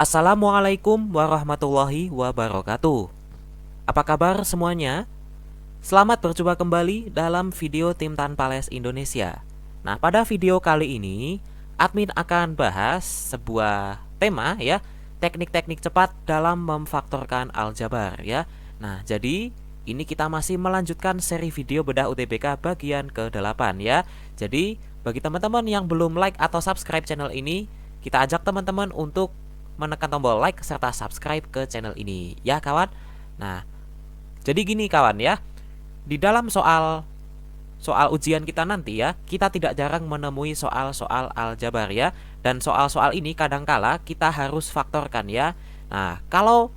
Assalamualaikum warahmatullahi wabarakatuh. Apa kabar semuanya? Selamat berjumpa kembali dalam video Tim Tanpa Les Indonesia. Nah, pada video kali ini admin akan bahas sebuah tema ya, teknik-teknik cepat dalam memfaktorkan aljabar ya. Nah, jadi ini kita masih melanjutkan seri video bedah UTBK bagian ke-8 ya. Jadi, bagi teman-teman yang belum like atau subscribe channel ini, kita ajak teman-teman untuk menekan tombol like serta subscribe ke channel ini ya kawan. Nah, jadi gini kawan ya. Di dalam soal ujian kita nanti ya, kita tidak jarang menemui soal-soal aljabar ya. Dan soal-soal ini kadangkala kita harus faktorkan ya. Nah, kalau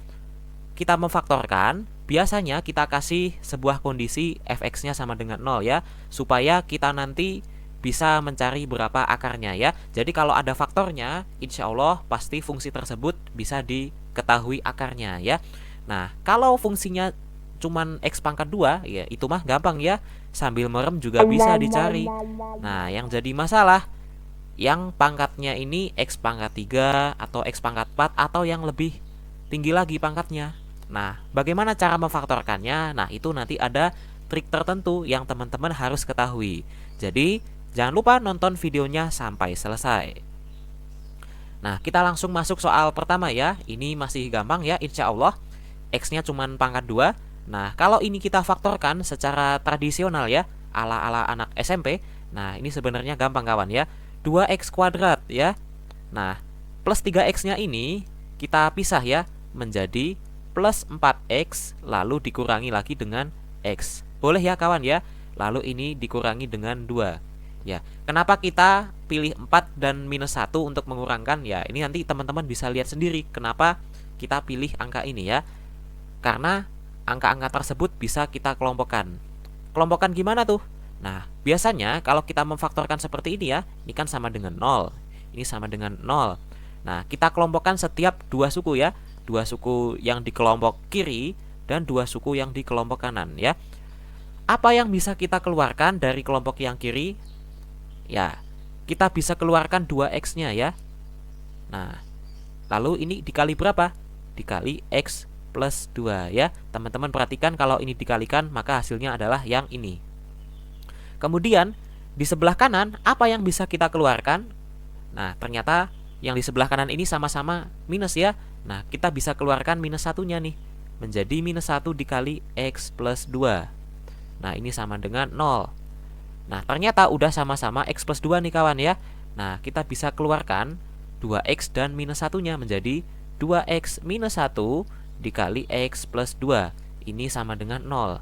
kita memfaktorkan, biasanya kita kasih sebuah kondisi fx-nya sama dengan 0 ya, supaya kita nanti bisa mencari berapa akarnya ya. Jadi kalau ada faktornya, insya Allah pasti fungsi tersebut bisa diketahui akarnya ya. Nah, kalau fungsinya cuman x pangkat 2 ya, itu mah gampang ya, sambil merem juga bisa dicari. Nah, yang jadi masalah yang pangkatnya ini x pangkat 3 atau x pangkat 4 atau yang lebih tinggi lagi pangkatnya. Nah, bagaimana cara memfaktorkannya? Nah, itu nanti ada trik tertentu yang teman-teman harus ketahui. Jadi jangan lupa nonton videonya sampai selesai. Nah, kita langsung masuk soal pertama ya. Ini masih gampang ya, insya Allah. X-nya cuma pangkat 2. Nah, kalau ini kita faktorkan secara tradisional ya, ala-ala anak SMP. Nah, ini sebenarnya gampang kawan ya. 2x kuadrat ya. Nah, plus 3x-nya ini kita pisah ya, menjadi plus 4x lalu dikurangi lagi dengan x. Boleh ya kawan ya. Lalu ini dikurangi dengan 2. Ya, kenapa kita pilih 4 dan minus 1 untuk mengurangkan? Ya, ini nanti teman-teman bisa lihat sendiri kenapa kita pilih angka ini ya. Karena angka-angka tersebut bisa kita kelompokkan. Kelompokkan gimana tuh? Nah, biasanya kalau kita memfaktorkan seperti ini ya, ini kan sama dengan 0. Ini sama dengan 0. Nah, kita kelompokkan setiap dua suku ya. Dua suku yang di kelompok kiri dan dua suku yang di kelompok kanan ya. Apa yang bisa kita keluarkan dari kelompok yang kiri? Ya, kita bisa keluarkan 2x-nya ya. Nah, lalu ini dikali berapa? Dikali x plus 2 ya. Teman-teman perhatikan kalau ini dikalikan maka hasilnya adalah yang ini. Kemudian di sebelah kanan apa yang bisa kita keluarkan? Nah, ternyata yang di sebelah kanan ini sama-sama minus ya. Nah, kita bisa keluarkan minus satunya nih. Menjadi minus 1 dikali x plus 2. Nah, ini sama dengan 0. Nah, ternyata udah sama-sama x plus 2 nih kawan ya. Nah, kita bisa keluarkan 2x dan minus satunya menjadi 2x minus 1 dikali x plus 2. Ini sama dengan 0.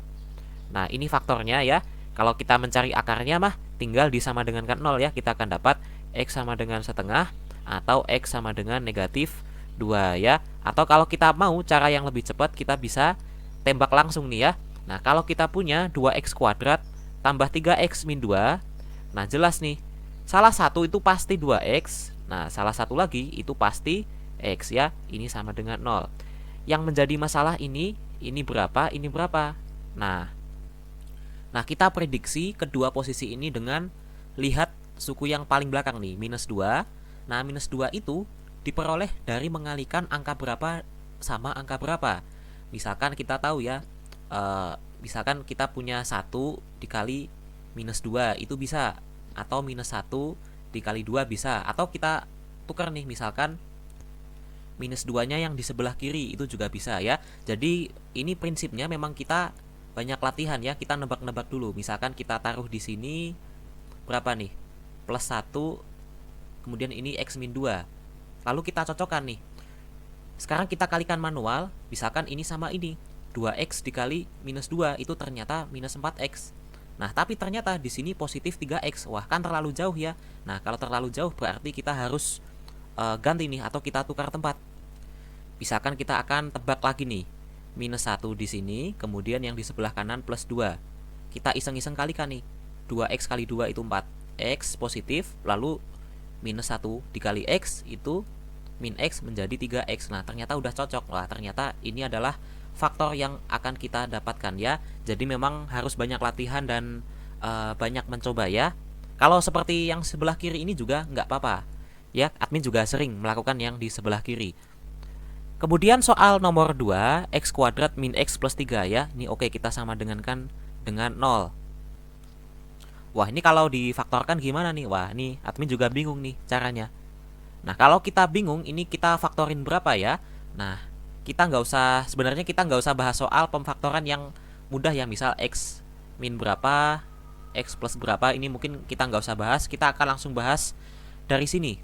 Nah, ini faktornya ya. Kalau kita mencari akarnya mah tinggal disama dengankan 0 ya. Kita akan dapat x sama dengan setengah atau x sama dengan negatif 2 ya. Atau kalau kita mau cara yang lebih cepat, kita bisa tembak langsung nih ya. Nah, kalau kita punya 2x kuadrat tambah 3x min 2. Nah, jelas nih. Salah satu itu pasti 2x. Nah, salah satu lagi itu pasti x ya. Ini sama dengan 0. Yang menjadi masalah ini berapa, ini berapa. Nah, kita prediksi kedua posisi ini dengan lihat suku yang paling belakang nih, minus 2. Nah, minus 2 itu diperoleh dari mengalikan angka berapa sama angka berapa. Misalkan kita tahu ya, misalkan kita punya 1 dikali minus 2 itu bisa, atau minus 1 dikali 2 bisa, atau kita tukar nih, misalkan minus 2 nya yang di sebelah kiri itu juga bisa ya. Jadi ini prinsipnya memang kita banyak latihan ya, kita nebak-nebak dulu. Misalkan kita taruh di sini berapa nih, plus 1, kemudian ini x min 2, lalu kita cocokkan nih. Sekarang kita kalikan manual, misalkan ini sama ini 2x dikali minus 2 itu ternyata minus 4x. Nah, tapi ternyata di sini positif 3x. Wah, kan terlalu jauh ya. Nah, kalau terlalu jauh berarti kita harus ganti nih, atau kita tukar tempat. Misalkan kita akan tebak lagi nih. Minus 1 di sini, kemudian yang di sebelah kanan plus 2. Kita iseng-iseng kalikan nih. 2x kali 2 itu 4x positif, lalu minus 1 dikali x itu min x menjadi 3x. Nah, ternyata udah cocok. Wah, ternyata ini adalah faktor yang akan kita dapatkan ya. Jadi memang harus banyak latihan dan banyak mencoba ya. Kalau seperti yang sebelah kiri ini juga nggak apa-apa ya, admin juga sering melakukan yang di sebelah kiri. Kemudian soal nomor 2, x kuadrat min x plus 3 ya. Ini oke, kita sama dengan 0. Wah, ini kalau difaktorkan gimana nih? Wah, ini admin juga bingung nih caranya. Nah, kalau kita bingung, ini kita faktorin berapa ya? Nah, sebenarnya kita nggak usah bahas soal pemfaktoran yang mudah ya. Misal x min berapa, x plus berapa, ini mungkin kita nggak usah bahas. Kita akan langsung bahas dari sini.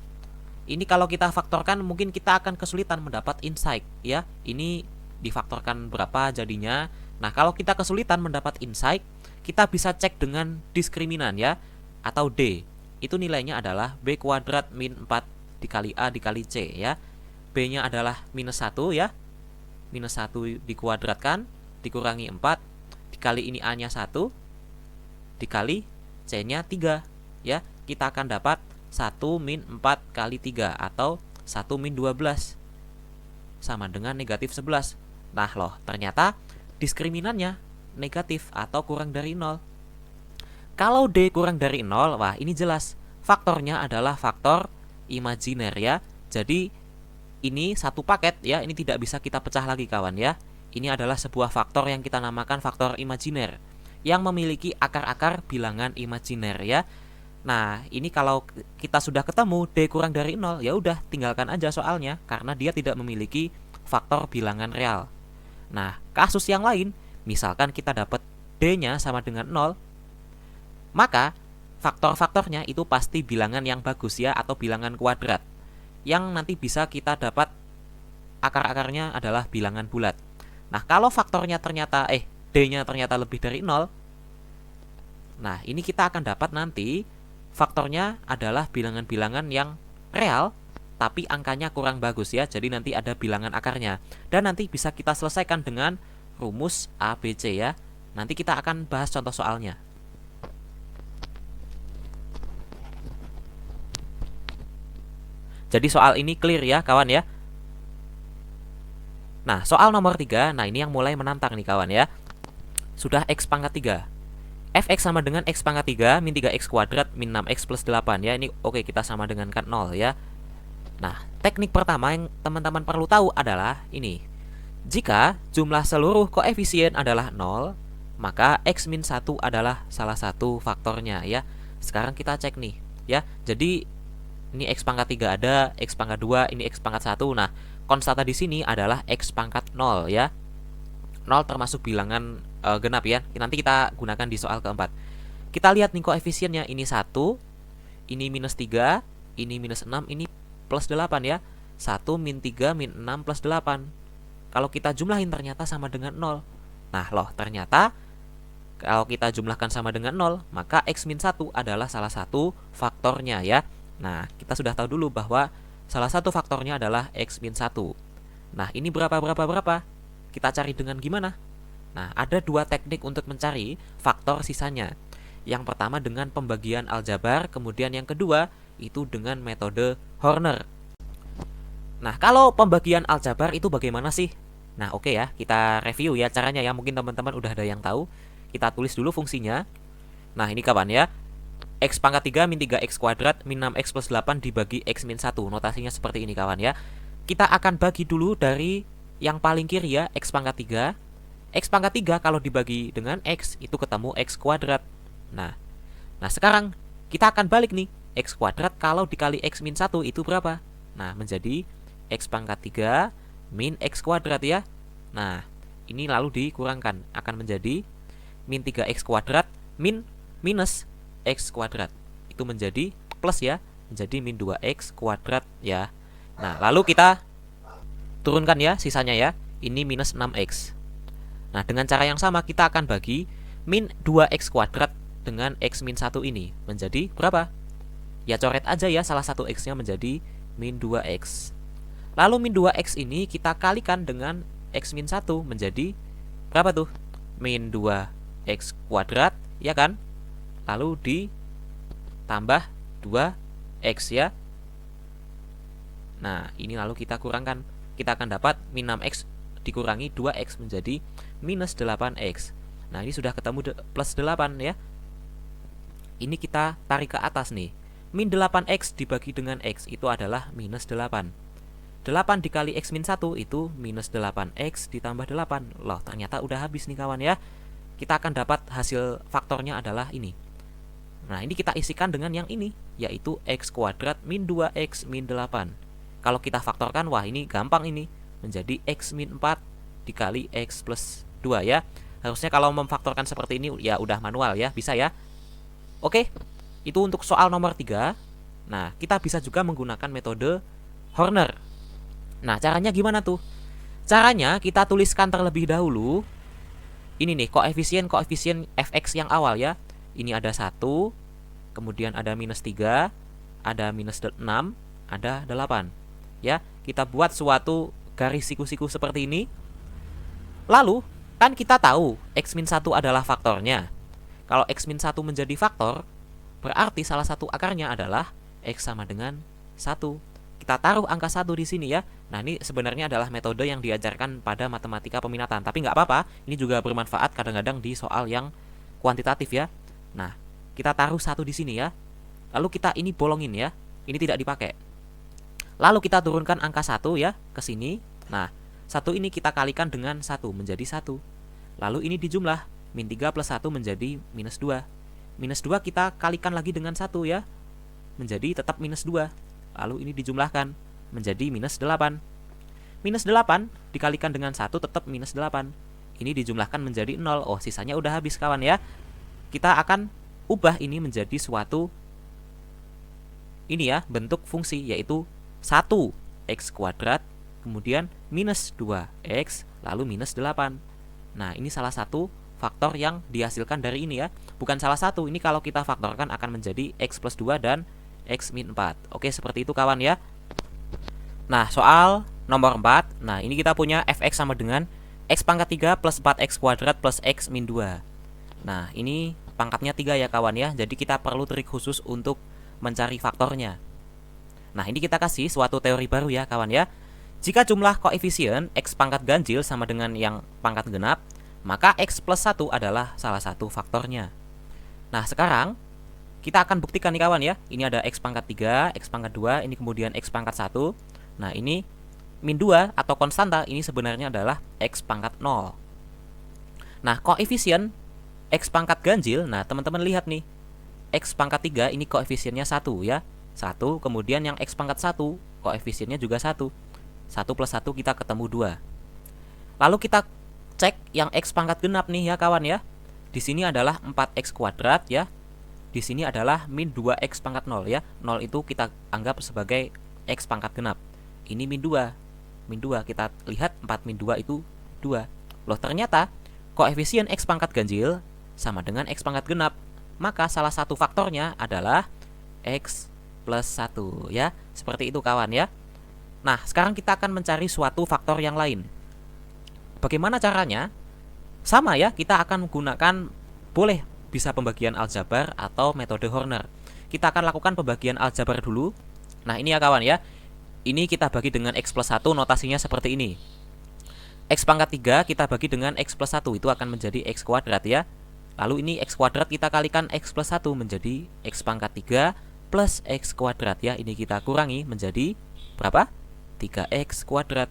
Ini kalau kita faktorkan mungkin kita akan kesulitan mendapat insight ya. Ini difaktorkan berapa jadinya. Nah, kalau kita kesulitan mendapat insight, kita bisa cek dengan diskriminan ya, atau D. Itu nilainya adalah B kuadrat min 4 dikali A dikali C ya. B-nya adalah minus 1 ya. Minus 1 dikuadratkan dikurangi 4 dikali ini A-nya 1 dikali C-nya 3 ya. Kita akan dapat 1 min 4 kali 3 atau 1 min 12 sama dengan negatif 11. Nah loh, ternyata diskriminannya negatif atau kurang dari 0. Kalau D kurang dari 0, wah ini jelas faktornya adalah faktor imajiner ya. Jadi ini satu paket ya, ini tidak bisa kita pecah lagi kawan ya. Ini adalah sebuah faktor yang kita namakan faktor imajiner yang memiliki akar-akar bilangan imajiner ya. Nah, ini kalau kita sudah ketemu D kurang dari 0, ya udah tinggalkan aja soalnya karena dia tidak memiliki faktor bilangan real. Nah, kasus yang lain, misalkan kita dapat D-nya sama dengan 0, maka faktor-faktornya itu pasti bilangan yang bagus ya, atau bilangan kuadrat. Yang nanti bisa kita dapat akar-akarnya adalah bilangan bulat. Nah, kalau faktornya ternyata D-nya ternyata lebih dari 0, nah ini kita akan dapat nanti faktornya adalah bilangan-bilangan yang real tapi angkanya kurang bagus ya. Jadi nanti ada bilangan akarnya. Dan nanti bisa kita selesaikan dengan rumus ABC ya. Nanti kita akan bahas contoh soalnya. Jadi soal ini clear ya kawan ya. Nah, soal nomor 3, nah ini yang mulai menantang nih kawan ya. Sudah x pangkat 3. Fx sama dengan x pangkat 3 min 3x kuadrat min 6x plus 8 ya. Ini oke, kita sama dengan kan 0 ya. Nah, teknik pertama yang teman-teman perlu tahu adalah ini. Jika jumlah seluruh koefisien adalah 0, maka x min 1 adalah salah satu faktornya ya. Sekarang kita cek nih ya. Jadi ini x pangkat 3 ada, x pangkat 2, ini x pangkat 1. Nah, konstanta di sini adalah x pangkat 0 ya. 0 termasuk bilangan genap ya. Nanti kita gunakan di soal keempat. Kita lihat nih koefisiennya, ini 1, ini minus 3, ini minus 6, ini plus 8 ya. 1 min 3 min 6 plus 8. Kalau kita jumlahin ternyata sama dengan 0. Nah loh, ternyata kalau kita jumlahkan sama dengan 0, maka x min 1 adalah salah satu faktornya ya. Nah, kita sudah tahu dulu bahwa salah satu faktornya adalah x min 1. Nah, ini berapa? Kita cari dengan gimana? Nah, ada dua teknik untuk mencari faktor sisanya. Yang pertama dengan pembagian aljabar, kemudian yang kedua itu dengan metode Horner. Nah, kalau pembagian aljabar itu bagaimana sih? Nah, oke ya, kita review ya caranya ya. Mungkin teman-teman udah ada yang tahu. Kita tulis dulu fungsinya. Nah, ini kawan ya. X pangkat 3 min 3x kuadrat min 6x plus 8 dibagi x min 1. Notasinya seperti ini kawan ya. Kita akan bagi dulu dari yang paling kiri ya, x pangkat 3. X pangkat 3 kalau dibagi dengan x itu ketemu x kuadrat. Nah sekarang kita akan balik nih. X kuadrat kalau dikali x min 1 itu berapa? Nah, menjadi x pangkat 3 min x kuadrat ya. Nah, ini lalu dikurangkan, akan menjadi min 3x kuadrat min minus x kuadrat. Itu menjadi plus ya, menjadi min 2x kuadrat ya. Nah, lalu kita turunkan ya sisanya ya. Ini minus 6x. Nah, dengan cara yang sama kita akan bagi min 2x kuadrat dengan x min 1 ini. Menjadi berapa? Ya coret aja ya salah satu x-nya menjadi min 2x. Lalu min 2x ini kita kalikan dengan x min 1 menjadi berapa tuh? Min 2x kuadrat ya kan? Lalu ditambah 2x ya. Nah, ini lalu kita kurangkan. Kita akan dapat min 6x dikurangi 2x menjadi minus 8x. Nah, ini sudah ketemu plus 8 ya. Ini kita tarik ke atas nih. Min 8x dibagi dengan x itu adalah minus 8. 8 dikali X min 1 itu minus 8X ditambah 8. Loh, ternyata udah habis nih kawan ya. Kita akan dapat hasil faktornya adalah ini. Nah, ini kita isikan dengan yang ini, yaitu X kuadrat min 2X min 8. Kalau kita faktorkan, wah ini gampang ini. Menjadi X min 4 dikali X plus 2 ya. Harusnya kalau memfaktorkan seperti ini ya udah manual ya, bisa ya. Oke, itu untuk soal nomor 3. Nah, kita bisa juga menggunakan metode Horner. Nah, caranya gimana tuh? Caranya kita tuliskan terlebih dahulu ini nih, koefisien fx yang awal ya. Ini ada 1, kemudian ada minus 3, ada minus 6, ada 8. Ya, kita buat suatu garis siku-siku seperti ini. Lalu, kan kita tahu X min 1 adalah faktornya. Kalau X min 1 menjadi faktor, berarti salah satu akarnya adalah X sama dengan 1. Kita taruh angka 1 di sini ya. Nah, ini sebenarnya adalah metode yang diajarkan pada matematika peminatan. Tapi nggak apa-apa, ini juga bermanfaat kadang-kadang di soal yang kuantitatif ya. Nah, kita taruh 1 di sini ya. Lalu kita ini bolongin ya. Ini tidak dipakai. Lalu kita turunkan angka 1 ya ke sini. Nah, 1 ini kita kalikan dengan 1 menjadi 1. Lalu ini dijumlah, min 3 plus 1 menjadi minus 2. Minus 2 kita kalikan lagi dengan 1 ya. Menjadi tetap minus 2. Lalu ini dijumlahkan menjadi minus 8. Minus 8 dikalikan dengan 1 tetap minus 8. Ini dijumlahkan menjadi 0. Oh, sisanya udah habis kawan ya. Kita akan ubah ini menjadi suatu ini ya, bentuk fungsi, yaitu 1x kuadrat kemudian minus 2x lalu minus 8. Nah, ini salah satu faktor yang dihasilkan dari ini ya. Bukan salah satu, ini kalau kita faktorkan akan menjadi x plus 2 dan X min 4. Oke, seperti itu kawan ya. Nah, soal nomor 4. Nah, ini kita punya fx sama dengan x pangkat 3 plus 4x kuadrat plus x min 2. Nah, ini pangkatnya 3 ya kawan ya. Jadi kita perlu trik khusus untuk mencari faktornya. Nah, ini kita kasih suatu teori baru ya kawan ya. Jika jumlah koefisien x pangkat ganjil sama dengan yang pangkat genap, maka x plus 1 adalah salah satu faktornya. Nah, sekarang kita akan buktikan nih kawan ya. Ini ada x pangkat 3, x pangkat 2, ini kemudian x pangkat 1. Nah, ini min 2 atau konstanta ini sebenarnya adalah x pangkat 0. Nah, koefisien x pangkat ganjil, nah teman-teman lihat nih. X pangkat 3 ini koefisiennya 1 ya. 1, kemudian yang x pangkat 1 koefisiennya juga 1. 1 plus 1 kita ketemu 2. Lalu kita cek yang x pangkat genap nih ya kawan ya. Di sini adalah 4x kuadrat ya. Di sini adalah min 2x pangkat 0 ya. 0 itu kita anggap sebagai x pangkat genap. Ini min 2. Min 2 kita lihat 4 min 2 itu 2. Loh, ternyata koefisien x pangkat ganjil sama dengan x pangkat genap. Maka salah satu faktornya adalah x plus 1 ya. Seperti itu kawan ya. Nah, sekarang kita akan mencari suatu faktor yang lain. Bagaimana caranya? Sama ya, kita akan menggunakan boleh bisa pembagian aljabar atau metode Horner. Kita akan lakukan pembagian aljabar dulu. Nah, ini ya kawan ya. Ini kita bagi dengan x plus 1, notasinya seperti ini. X pangkat 3 kita bagi dengan x plus 1, itu akan menjadi x kuadrat ya. Lalu ini x kuadrat kita kalikan x plus 1 menjadi x pangkat 3 plus x kuadrat ya. Ini kita kurangi menjadi berapa? 3x kuadrat.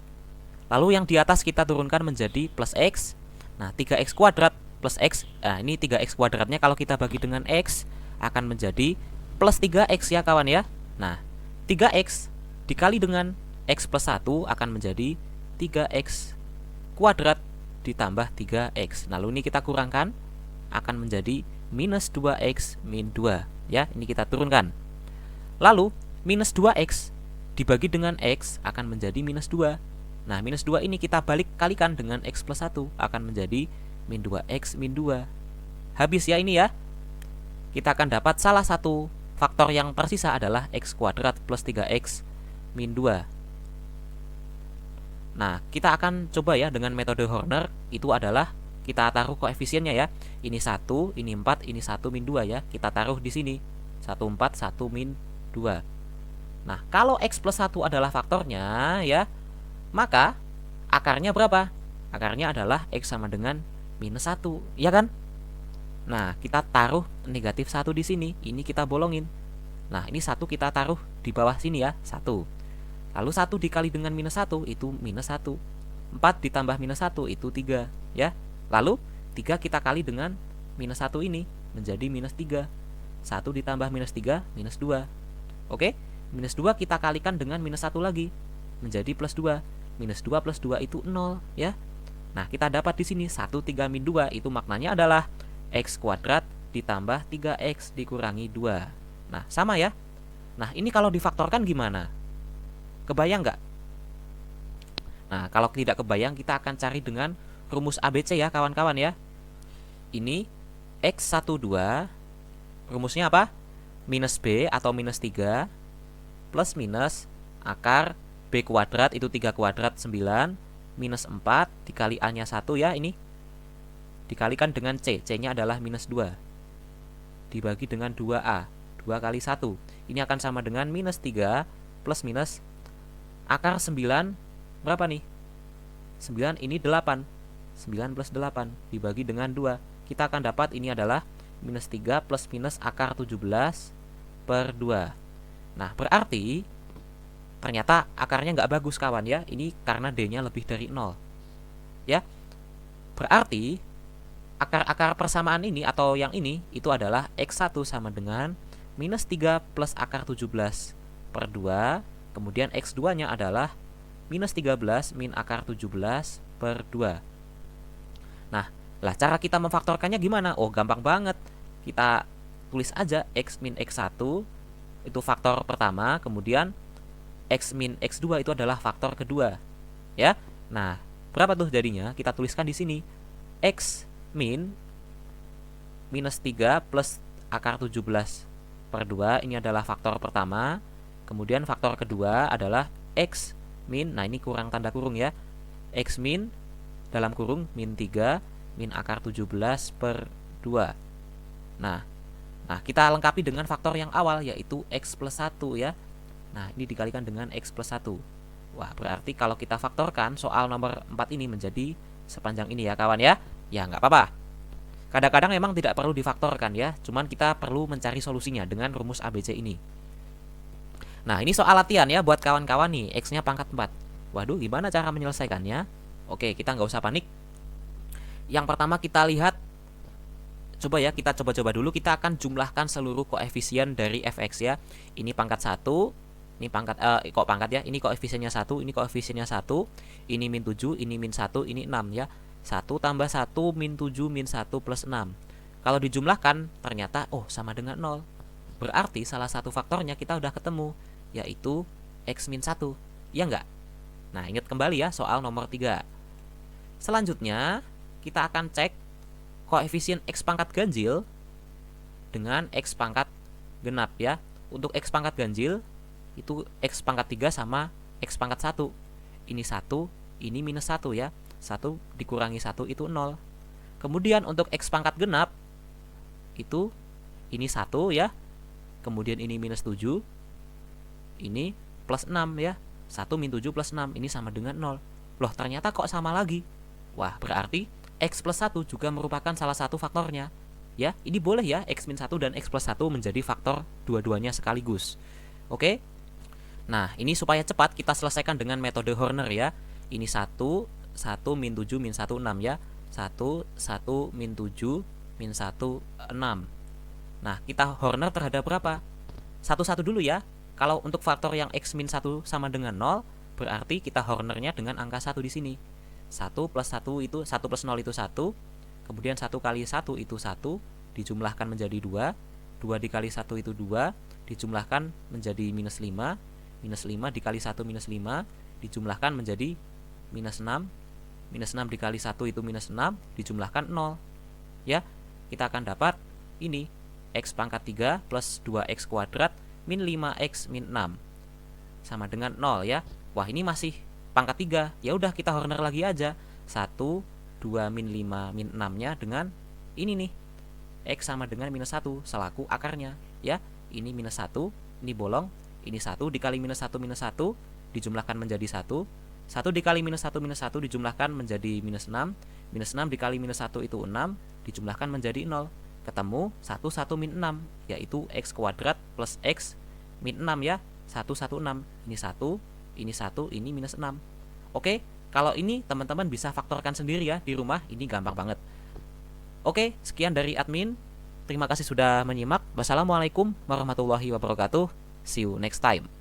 Lalu yang di atas kita turunkan menjadi plus x. Nah, 3x kuadrat plus x, nah ini 3x kuadratnya kalau kita bagi dengan x akan menjadi plus 3x ya kawan ya. Nah, 3x dikali dengan x plus 1 akan menjadi 3x kuadrat ditambah 3x. Lalu ini kita kurangkan akan menjadi minus 2x min 2 ya. Ini kita turunkan. Lalu minus 2x dibagi dengan x akan menjadi minus 2. Nah, minus 2 ini kita balik kalikan dengan x plus 1 akan menjadi min 2x min 2. Habis ya ini ya. Kita akan dapat salah satu faktor yang tersisa adalah x kuadrat plus 3x min 2. Nah, kita akan coba ya dengan metode Horner. Itu adalah kita taruh koefisiennya ya. Ini 1, ini 4, ini 1 min 2 ya. Kita taruh di sini 1, 4, 1 min 2. Nah, kalau x plus 1 adalah faktornya ya, maka akarnya berapa? Akarnya adalah x sama dengan minus 1, ya kan? Nah, kita taruh negatif 1 di sini. Ini kita bolongin. Nah, ini 1 kita taruh di bawah sini ya, 1. Lalu 1 dikali dengan minus 1 itu minus 1. 4 ditambah minus 1 itu 3 ya. Lalu 3 kita kali dengan minus 1 ini menjadi minus 3. 1 ditambah minus 3 minus 2. Oke, minus 2 kita kalikan dengan minus 1 lagi menjadi plus 2. Minus 2 plus 2 itu 0 ya. Nah, kita dapat di sini 1 3 min 2 itu maknanya adalah x kuadrat ditambah 3x dikurangi 2. Nah, sama ya. Nah, ini kalau difaktorkan gimana? Kebayang nggak? Nah, kalau tidak kebayang kita akan cari dengan rumus ABC ya kawan-kawan ya. Ini x12 rumusnya apa? Minus B atau minus 3 plus minus akar B kuadrat itu 3 kuadrat 9 minus 4 dikali A-nya 1 ya ini. Dikalikan dengan C. C-nya adalah minus 2. Dibagi dengan 2A. 2 kali 1. Ini akan sama dengan minus 3 plus minus akar 9 berapa nih? 9 ini 8. 9 plus 8 dibagi dengan 2. Kita akan dapat ini adalah minus 3 plus minus akar 17 per 2. Nah, berarti ternyata akarnya nggak bagus kawan ya. Ini karena D-nya lebih dari 0. Ya. Berarti akar-akar persamaan ini atau yang ini itu adalah X1 sama dengan minus 3 plus akar 17 per 2. Kemudian X2-nya adalah minus 13 min akar 17 per 2. Nah, lah cara kita memfaktorkannya gimana? Oh, gampang banget. Kita tulis aja X min X1 itu faktor pertama, kemudian X min X2 itu adalah faktor kedua. Ya. Nah, berapa tuh jadinya? Kita tuliskan di sini. X min minus 3 plus akar 17 per 2 ini adalah faktor pertama. Kemudian faktor kedua adalah X min, nah ini kurang tanda kurung ya. X min dalam kurung min 3 min akar 17 per 2. Nah, kita lengkapi dengan faktor yang awal yaitu X plus 1 ya. Nah, ini dikalikan dengan X plus 1. Wah, berarti kalau kita faktorkan soal nomor 4 ini menjadi sepanjang ini ya kawan ya. Ya, nggak apa-apa. Kadang-kadang memang tidak perlu difaktorkan ya. Cuman kita perlu mencari solusinya dengan rumus ABC ini. Nah, ini soal latihan ya buat kawan-kawan nih. X-nya pangkat 4. Waduh, gimana cara menyelesaikannya? Oke, kita nggak usah panik. Yang pertama kita lihat. Coba ya, kita coba-coba dulu. Kita akan jumlahkan seluruh koefisien dari fx ya. Ini pangkat 1. Ini pangkat kok pangkat ya. Ini koefisiennya 1, ini koefisiennya 1. Ini min 7, ini min 1, ini 6 ya. 1 tambah 1 min 7 min 1 plus 6. Kalau dijumlahkan ternyata sama dengan 0. Berarti salah satu faktornya kita udah ketemu, yaitu X min 1. Iya enggak? Nah, ingat kembali ya soal nomor 3. Selanjutnya kita akan cek koefisien X pangkat ganjil dengan X pangkat genap ya. Untuk X pangkat ganjil itu X pangkat 3 sama X pangkat 1. Ini 1, ini minus 1 ya. 1 dikurangi 1 itu 0. Kemudian untuk X pangkat genap itu ini 1 ya. Kemudian ini minus 7. Ini plus 6 ya. 1 min 7 plus 6 ini sama dengan 0. Loh, ternyata kok sama lagi. Wah, berarti X plus 1 juga merupakan salah satu faktornya. Ya, ini boleh ya X min 1 dan X plus 1 menjadi faktor dua-duanya sekaligus. Oke. Nah, ini supaya cepat kita selesaikan dengan metode Horner ya. Ini 1 min 7 min 1 6 ya. 1 min 7 min 1 6. Nah, kita Horner terhadap berapa? 1 dulu ya. Kalau untuk faktor yang X min 1 sama dengan 0, berarti kita Hornernya dengan angka 1 di sini. 1 plus 1 itu 1 plus 0 itu 1. Kemudian 1 kali 1 itu 1, dijumlahkan menjadi 2. 2 dikali 1 itu 2, dijumlahkan menjadi minus 5. Minus 5 dikali 1 minus 5, dijumlahkan menjadi minus 6. Minus 6 dikali 1 itu minus 6, dijumlahkan 0. Ya, kita akan dapat ini X pangkat 3 plus 2X kuadrat min 5X min 6 sama dengan 0 ya. Wah, ini masih pangkat 3. Ya udah, kita Horner lagi aja. 1, 2 min 5 min 6-nya dengan ini nih. X sama dengan minus 1 selaku akarnya ya. Ini minus 1, ini bolong. Ini 1 dikali minus 1 minus 1 dijumlahkan menjadi 1. 1 dikali minus 1 dijumlahkan menjadi minus 6. Minus 6 dikali minus 1 itu 6, dijumlahkan menjadi 0. Ketemu 1 min 6, yaitu X kuadrat plus X min 6 ya. 1 6. Ini 1, ini 1, ini minus 6. Oke, kalau ini teman-teman bisa faktorkan sendiri ya di rumah, ini gampang banget. Oke, sekian dari admin. Terima kasih sudah menyimak. Wassalamualaikum warahmatullahi wabarakatuh. See you next time.